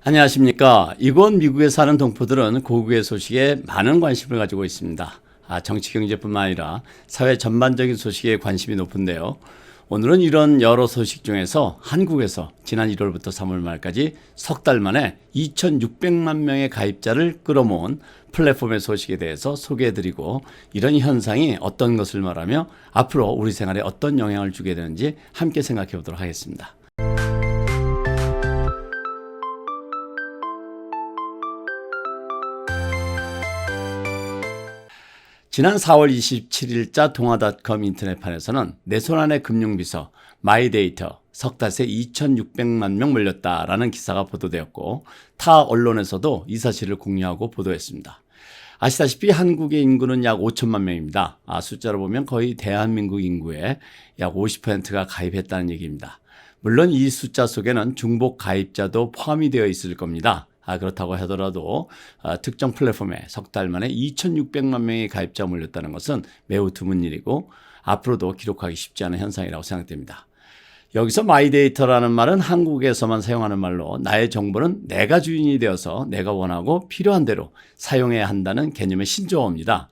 안녕하십니까. 이곳 미국에 사는 동포들은 고국의 소식에 많은 관심을 가지고 있습니다. 정치 경제뿐만 아니라 사회 전반적인 소식에 관심이 높은데요. 오늘은 이런 여러 소식 중에서 한국에서 지난 1월부터 3월 말까지 석 달 만에 2,600만 명의 가입자를 끌어모은 플랫폼의 소식에 대해서 소개해드리고, 이런 현상이 어떤 것을 말하며 앞으로 우리 생활에 어떤 영향을 주게 되는지 함께 생각해 보도록 하겠습니다. 지난 4월 27일자 동아닷컴 인터넷판에서는 내 손 안의 금융비서 마이데이터 석 달 새 2,600만 명 몰렸다라는 기사가 보도되었고, 타 언론에서도 이 사실을 공유하고 보도했습니다. 아시다시피 한국의 인구는 약 5천만 명입니다. 숫자로 보면 거의 대한민국 인구의 약 50%가 가입했다는 얘기입니다. 물론 이 숫자 속에는 중복 가입자도 포함이 되어 있을 겁니다. 그렇다고 하더라도 특정 플랫폼에 석 달 만에 2,600만 명의 가입자가 몰렸다는 것은 매우 드문 일이고, 앞으로도 기록하기 쉽지 않은 현상이라고 생각됩니다. 여기서 마이데이터라는 말은 한국에서만 사용하는 말로, 나의 정보는 내가 주인이 되어서 내가 원하고 필요한 대로 사용해야 한다는 개념의 신조어입니다.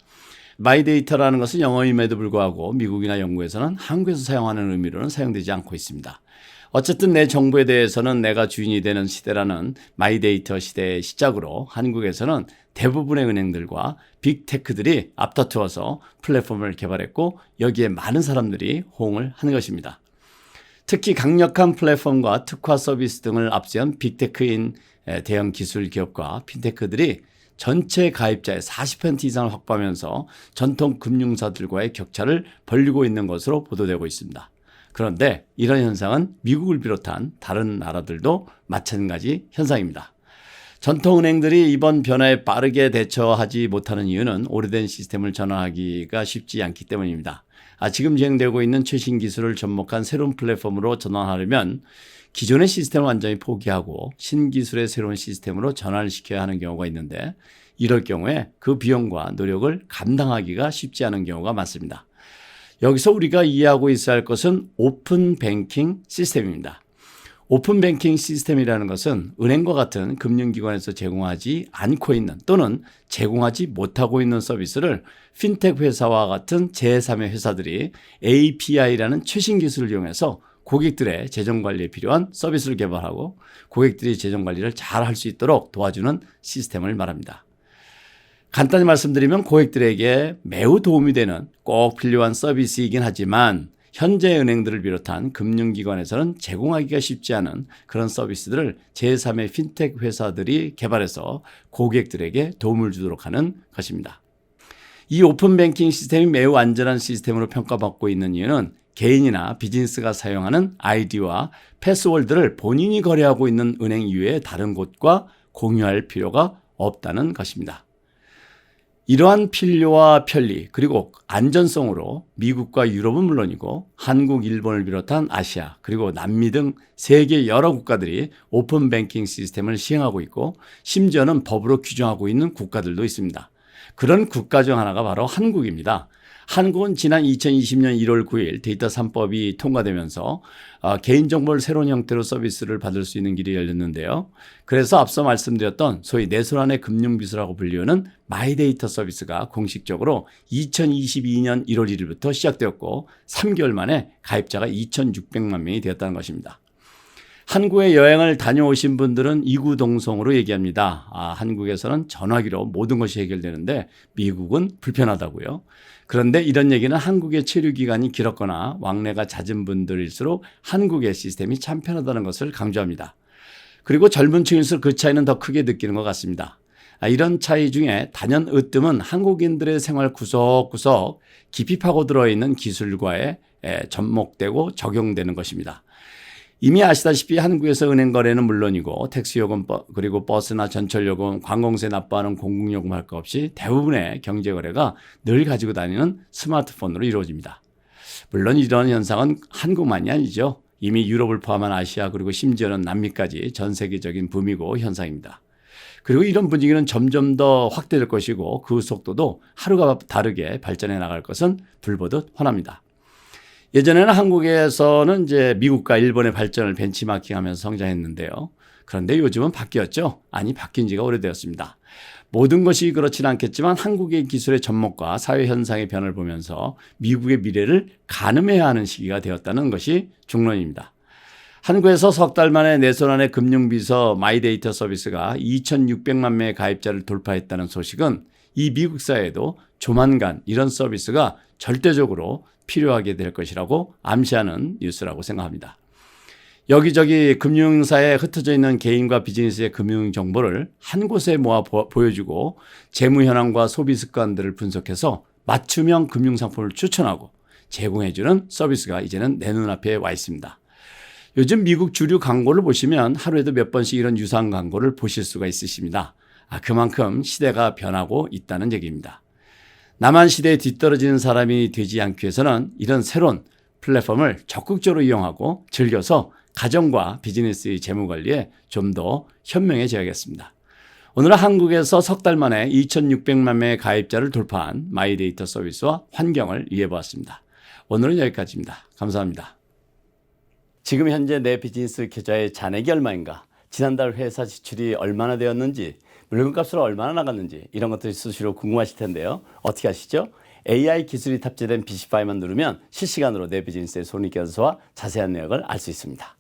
마이데이터라는 것은 영어임에도 불구하고 미국이나 영국에서는 한국에서 사용하는 의미로는 사용되지 않고 있습니다. 어쨌든 내 정보에 대해서는 내가 주인이 되는 시대라는 마이데이터 시대의 시작으로 한국에서는 대부분의 은행들과 빅테크들이 앞다투어서 플랫폼을 개발했고, 여기에 많은 사람들이 호응을 하는 것입니다. 특히 강력한 플랫폼과 특화 서비스 등을 앞세운 빅테크인 대형 기술 기업과 핀테크들이 전체 가입자의 40% 이상을 확보하면서 전통 금융사들과의 격차를 벌리고 있는 것으로 보도되고 있습니다. 그런데 이런 현상은 미국을 비롯한 다른 나라들도 마찬가지 현상입니다. 전통은행들이 이번 변화에 빠르게 대처하지 못하는 이유는 오래된 시스템을 전환하기가 쉽지 않기 때문입니다. 지금 진행되고 있는 최신 기술을 접목한 새로운 플랫폼으로 전환하려면 기존의 시스템을 완전히 포기하고 신기술의 새로운 시스템으로 전환을 시켜야 하는 경우가 있는데, 이럴 경우에 그 비용과 노력을 감당하기가 쉽지 않은 경우가 많습니다. 여기서 우리가 이해하고 있어야 할 것은 오픈 뱅킹 시스템입니다. 오픈 뱅킹 시스템이라는 것은 은행과 같은 금융기관에서 제공하지 않고 있는 또는 제공하지 못하고 있는 서비스를 핀텍 회사와 같은 제3의 회사들이 API라는 최신 기술을 이용해서 고객들의 재정관리에 필요한 서비스를 개발하고 고객들이 재정관리를 잘 할 수 있도록 도와주는 시스템을 말합니다. 간단히 말씀드리면 고객들에게 매우 도움이 되는 꼭 필요한 서비스이긴 하지만, 현재 은행들을 비롯한 금융기관에서는 제공하기가 쉽지 않은 그런 서비스들을 제3의 핀텍 회사들이 개발해서 고객들에게 도움을 주도록 하는 것입니다. 이 오픈 뱅킹 시스템이 매우 안전한 시스템으로 평가받고 있는 이유는 개인이나 비즈니스가 사용하는 아이디와 패스워드를 본인이 거래하고 있는 은행 이외의 다른 곳과 공유할 필요가 없다는 것입니다. 이러한 필요와 편리 그리고 안전성으로 미국과 유럽은 물론이고 한국, 일본을 비롯한 아시아 그리고 남미 등 세계 여러 국가들이 오픈 뱅킹 시스템을 시행하고 있고, 심지어는 법으로 규정하고 있는 국가들도 있습니다. 그런 국가 중 하나가 바로 한국입니다. 한국은 지난 2020년 1월 9일 데이터 3법이 통과되면서 개인정보를 새로운 형태로 서비스를 받을 수 있는 길이 열렸는데요. 그래서 앞서 말씀드렸던 소위 내 손 안의 금융비서라고 불리우는 마이데이터 서비스가 공식적으로 2022년 1월 1일부터 시작되었고 3개월 만에 가입자가 2,600만 명이 되었다는 것입니다. 한국에 여행을 다녀오신 분들은 이구동성으로 얘기합니다. 한국에서는 전화기로 모든 것이 해결되는데 미국은 불편하다고요. 그런데 이런 얘기는 한국의 체류 기간이 길었거나 왕래가 잦은 분들일수록 한국의 시스템이 참 편하다는 것을 강조합니다. 그리고 젊은 층일수록 그 차이는 더 크게 느끼는 것 같습니다. 이런 차이 중에 단연 으뜸은 한국인들의 생활 구석구석 깊이 파고들어 있는 기술과에 접목되고 적용되는 것입니다. 이미 아시다시피 한국에서 은행 거래는 물론이고 택시요금 그리고 버스나 전철요금, 관공세 납부하는 공공요금 할 것 없이 대부분의 경제거래가 늘 가지고 다니는 스마트폰으로 이루어집니다. 물론 이런 현상은 한국만이 아니죠. 이미 유럽을 포함한 아시아 그리고 심지어는 남미까지 전 세계적인 붐이고 현상입니다. 그리고 이런 분위기는 점점 더 확대될 것이고 그 속도도 하루가 다르게 발전해 나갈 것은 불보듯 훤합니다. 예전에는 한국에서는 이제 미국과 일본의 발전을 벤치마킹하면서 성장했는데요. 그런데 요즘은 바뀌었죠? 아니, 바뀐 지가 오래되었습니다. 모든 것이 그렇지는 않겠지만 한국의 기술의 접목과 사회 현상의 변화를 보면서 미국의 미래를 가늠해야 하는 시기가 되었다는 것이 중론입니다. 한국에서 석 달 만에 내 손 안의 금융비서 마이데이터 서비스가 2,600만 명의 가입자를 돌파했다는 소식은 이 미국 사회에도 조만간 이런 서비스가 절대적으로 필요하게 될 것이라고 암시하는 뉴스라고 생각합니다. 여기저기 금융사에 흩어져 있는 개인과 비즈니스의 금융 정보를 한 곳에 모아 보여주고 재무 현황과 소비 습관들을 분석해서 맞춤형 금융 상품을 추천하고 제공해주는 서비스가 이제는 내 눈앞에 와 있습니다. 요즘 미국 주류 광고를 보시면 하루에도 몇 번씩 이런 유사한 광고를 보실 수가 있으십니다. 그만큼 시대가 변하고 있다는 얘기입니다. 나만 시대에 뒤떨어지는 사람이 되지 않기 위해서는 이런 새로운 플랫폼을 적극적으로 이용하고 즐겨서 가정과 비즈니스의 재무관리에 좀 더 현명해져야겠습니다. 오늘은 한국에서 석 달 만에 2,600만 명의 가입자를 돌파한 마이데이터 서비스와 환경을 이해해보았습니다. 오늘은 여기까지입니다. 감사합니다. 지금 현재 내 비즈니스 계좌의 잔액이 얼마인가? 지난달 회사 지출이 얼마나 되었는지, 물건값으로 얼마나 나갔는지 이런 것들이 수시로 궁금하실 텐데요. 어떻게 하시죠? AI 기술이 탑재된 BC 파일만 누르면 실시간으로 내 비즈니스의 손익 견수와 자세한 내역을 알 수 있습니다.